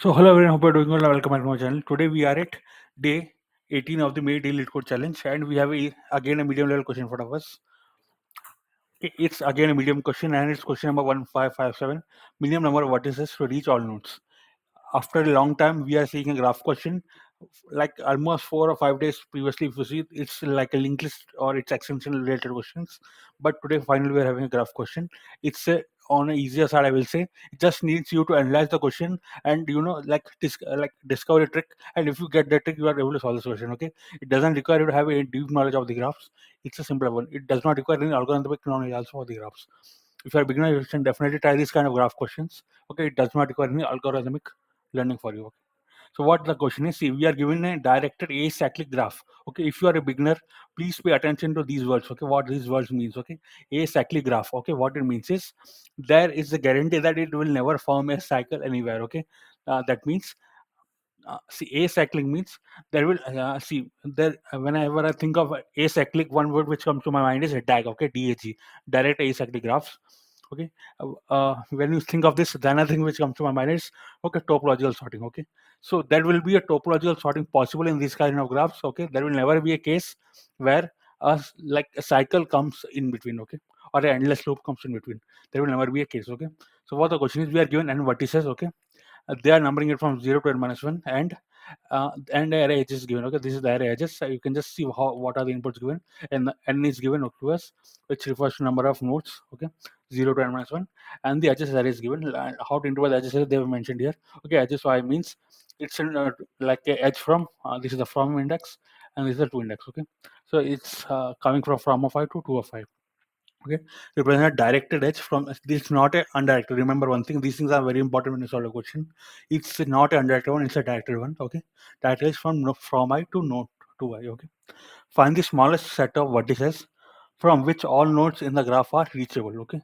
So hello everyone, hope you're doing well. Welcome back to my channel. Today we are at day 18 of the May Daily Leetcode Challenge, and we have again a medium level question in front of us. It's again a medium question, and it's question number 1557. Medium number of vertices to reach all nodes. After a long time, we are seeing a graph question. Like almost 4 or 5 days previously, if you see, it's like a linked list or it's extension related questions. But today, finally, we are having a graph question. It's on an easier side, I will say. It just needs you to analyze the question and like discover a trick. And if you get that trick, you are able to solve this question. Okay, it doesn't require you to have a deep knowledge of the graphs. It's a simple one. It does not require any algorithmic knowledge also for the graphs. If you are a beginner, you can definitely try this kind of graph questions. Okay, it does not require any algorithmic learning for you. Okay. So what the question is, see, we are given a directed acyclic graph. Okay, if you are a beginner, please pay attention to these words. Okay, what these words means. Okay, acyclic graph. Okay, what it means is there is a guarantee that it will never form a cycle anywhere. Okay, that means see, acyclic means there will see there whenever I think of acyclic, one word which comes to my mind is a DAG. Okay, DAG, direct acyclic graphs. Okay, when you think of this, the another thing which comes to my mind is okay, topological sorting. Okay, so there will be a topological sorting possible in this kind of graphs. Okay, there will never be a case where like a cycle comes in between. Okay, or an endless loop comes in between. There will never be a case. Okay, so what the question is, we are given n vertices. Okay, they are numbering it from 0 to n minus 1, and the array edges is given. Okay, this is the array edges. So you can just see what are the inputs given, and n is given to us, which refers to number of nodes. Okay, 0 to n minus 1, and the edges array is given. How to interpret the edges array they have mentioned here. Okay, edges y means it's like a edge from this is the from index, and this is the to index. Okay, so it's coming from of I to 2 of I. Okay, represent a directed edge from this is not a undirected. Remember one thing, these things are very important when you solve a question. It's not a undirected one, it's a directed one. Okay, directed is from I to node to I. Okay, find the smallest set of vertices from which all nodes in the graph are reachable. Okay,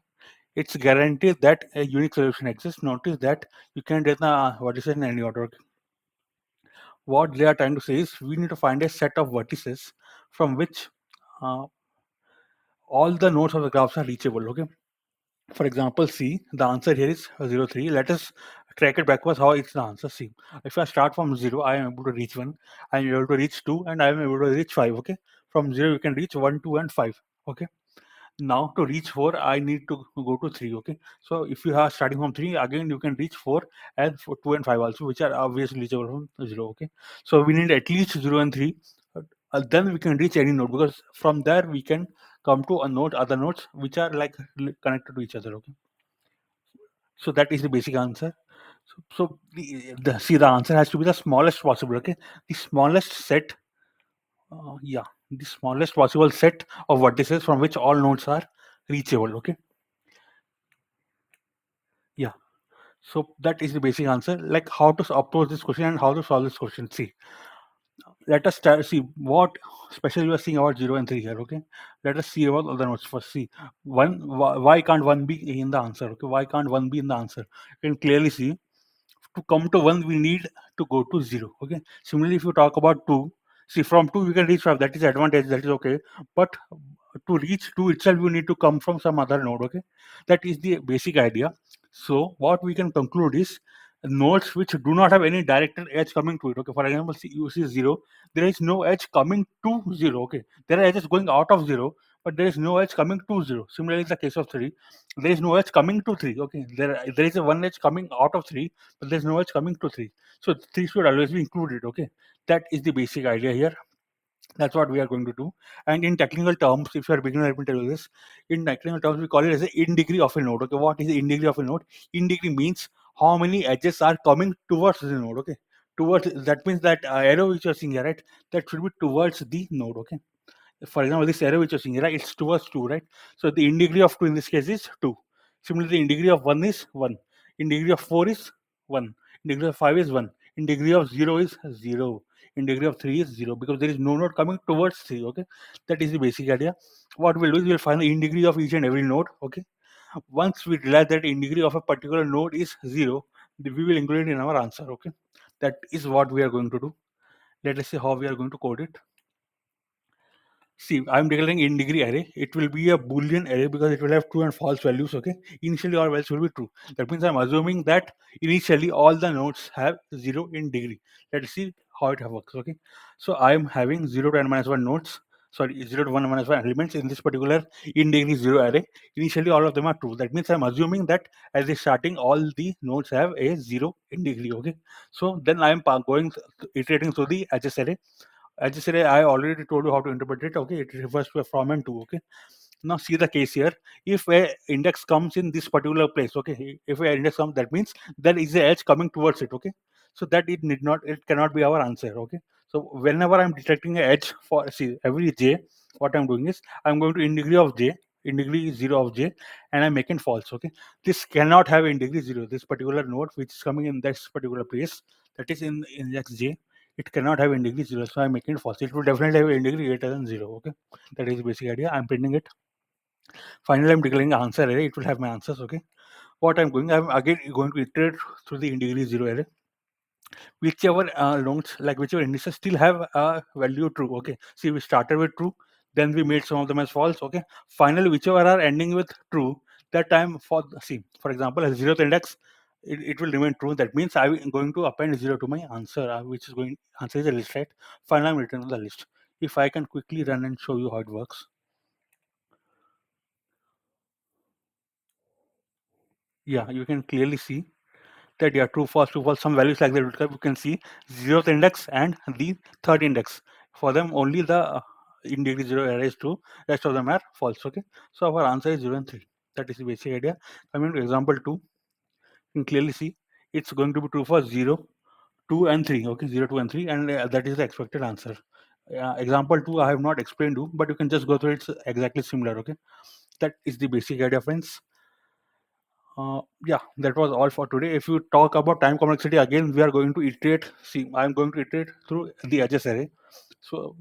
it's guaranteed that a unique solution exists. Notice that you can get the vertices in any order. Okay? What they are trying to say is we need to find a set of vertices from which uh, all the nodes of the graphs are reachable. Okay, for example, C, the answer here is 0, 3. Let us track it backwards how it's the answer. C. If I start from 0, I am able to reach 1, I am able to reach 2, and I am able to reach 5. Okay. From 0, you can reach 1, 2, and 5. Okay. Now to reach 4, I need to go to 3. Okay. So if you are starting from 3, again you can reach 4 and 2 and 5 also, which are obviously reachable from 0. Okay. So we need at least 0 and 3. Then we can reach any node, because from there we can come to a node, other nodes which are like connected to each other. Okay, so that is the basic answer. So the see, the answer has to be the smallest possible. Okay, the smallest set, yeah, the smallest possible set of vertices from which all nodes are reachable. Okay, yeah, so that is the basic answer. Like how to approach this question and how to solve this question. See, let us start, see what special you are seeing about 0 and 3 here. Okay, let us see about other nodes first. See, one, why can't one be in the answer? Okay, why can't one be in the answer? You can clearly see, to come to 1 we need to go to 0. Okay, similarly if you talk about 2, see, from 2 we can reach 5. That is advantage, that is okay. But to reach 2 itself you need to come from some other node. Okay, that is the basic idea. So what we can conclude is nodes which do not have any directed edge coming to it. Okay, for example, see, you see 0, there is no edge coming to 0. Okay, there are edges going out of 0, but there is no edge coming to 0. Similarly in the case of 3, there is no edge coming to 3. Okay, there is a one edge coming out of 3, but there's no edge coming to 3. So 3 should always be included. Okay, that is the basic idea here. That's what we are going to do. And in technical terms, if you are a beginner, let me tell you this. In technical terms, we call it as the in degree of a node. Okay, what is the in degree of a node? In degree means how many edges are coming towards the node. Okay, towards, that means that arrow which you're seeing here, right? That should be towards the node. Okay, for example, this arrow which you're seeing here, right? It's towards 2, right? So the in degree of 2 in this case is 2. Similarly, in degree of 1 is 1. In degree of 4 is 1. In degree of 5 is 1. In degree of 0 is 0. In degree of 3 is 0, because there is no node coming towards 3. Okay, that is the basic idea. What we'll do is we'll find the in degree of each and every node. Okay, once we realize that in degree of a particular node is 0, we will include it in our answer. Okay, that is what we are going to do. Let us see how we are going to code it. See, I'm declaring in degree array. It will be a Boolean array because it will have true and false values. Okay, initially all values will be true. That means I'm assuming that initially all the nodes have 0 in degree. Let's see how it works. Okay, so I'm having 0 to n minus 1 nodes. Sorry, 0 to 1 minus 1 elements in this particular in degree 0 array. Initially all of them are true. That means I'm assuming that as a starting all the nodes have a 0 in degree. Okay, so then I'm going iterating through the edges array. As I said, I already told you how to interpret it. Okay, it refers to a from and to. Okay, now see the case here. If a index comes in this particular place, okay, if a index comes, that means there is a edge coming towards it. Okay, so that it cannot be our answer. Okay, so whenever I'm detecting an edge for, see, every j, what I'm doing is I'm going to in degree of j, in degree 0 of j, and I'm making false. Okay, this cannot have in degree 0. This particular node which is coming in this particular place, that is in index j, it cannot have in degree 0, so I'm making it false. It will definitely have in degree greater than 0. Okay, that is the basic idea. I'm printing it. Finally, I'm declaring the answer array. It will have my answers. Okay, what I'm again going to iterate through the in degree 0 array. Whichever nodes, like whichever indices still have a value true. Okay, see, we started with true, then we made some of them as false. Okay, finally, whichever are ending with true, that time for, see, for example, as 0th index, it will remain true. That means I'm going to append 0 to my answer, which is going, answer is a list, right? Finally, I'm returning the list. If I can quickly run and show you how it works. Yeah, you can clearly see that, yeah, true false, some values like that. You can see 0th index and the 3rd index. For them, only the in degree 0 array is true, rest of them are false. Okay, so our answer is 0 and 3. That is the basic idea. Coming to example 2, you can clearly see it's going to be true for 0, 2 and 3. Okay, 0, 2 and 3, and that is the expected answer. Example 2 I have not explained you, but you can just go through it. It's exactly similar. Okay, that is the basic idea, friends. Yeah, that was all for today. If you talk about time complexity, again, we are going to iterate. See, I'm going to iterate through the edges array. So,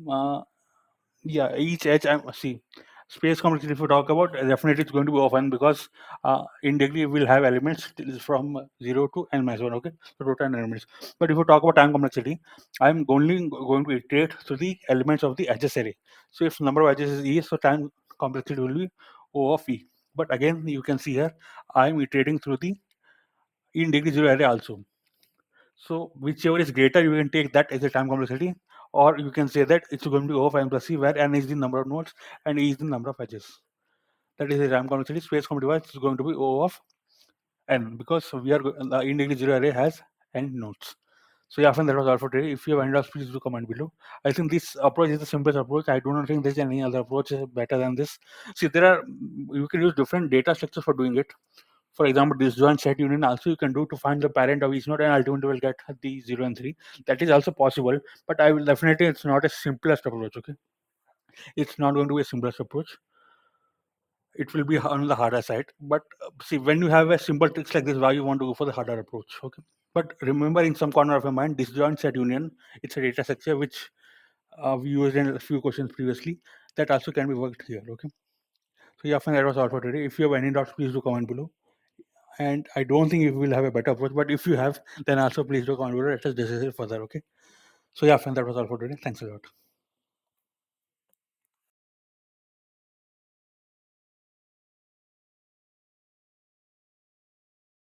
yeah, each edge, see, space complexity, if you talk about, definitely it's going to be often because in degree we'll have elements from 0 to n minus 1. Okay, so total n elements. But if you talk about time complexity, I'm only going to iterate through the elements of the edges array. So, if number of edges is e, so time complexity will be O of e. But again, you can see here, I'm iterating through the in degree 0 array also. So whichever is greater, you can take that as a time complexity, or you can say that it's going to be O of n plus c, where n is the number of nodes and e is the number of edges. That is a time complexity. Space complexity is going to be O of n, because the in degree 0 array has n nodes. So yeah, friends, that was all for today. If you have any doubts, please do comment below. I think this approach is the simplest approach. I do not think there's any other approach better than this. See, you can use different data structures for doing it. For example, this join set union also you can do to find the parent of each node, and ultimately will get the 0 and 3. That is also possible, but I will definitely, it's not a simplest approach. Okay, it's not going to be a simplest approach. It will be on the harder side. But see, when you have a simple tricks like this, why you want to go for the harder approach? Okay, but remember, in some corner of your mind, disjoint set union, it's a data structure which we used in a few questions previously. That also can be worked here. Okay, so yeah, fine, that was all for today. If you have any doubts, please do comment below. And I don't think you will have a better approach, but if you have, then also please do comment below. Let us discuss it further. Okay, so yeah, friends, that was all for today. Thanks a lot.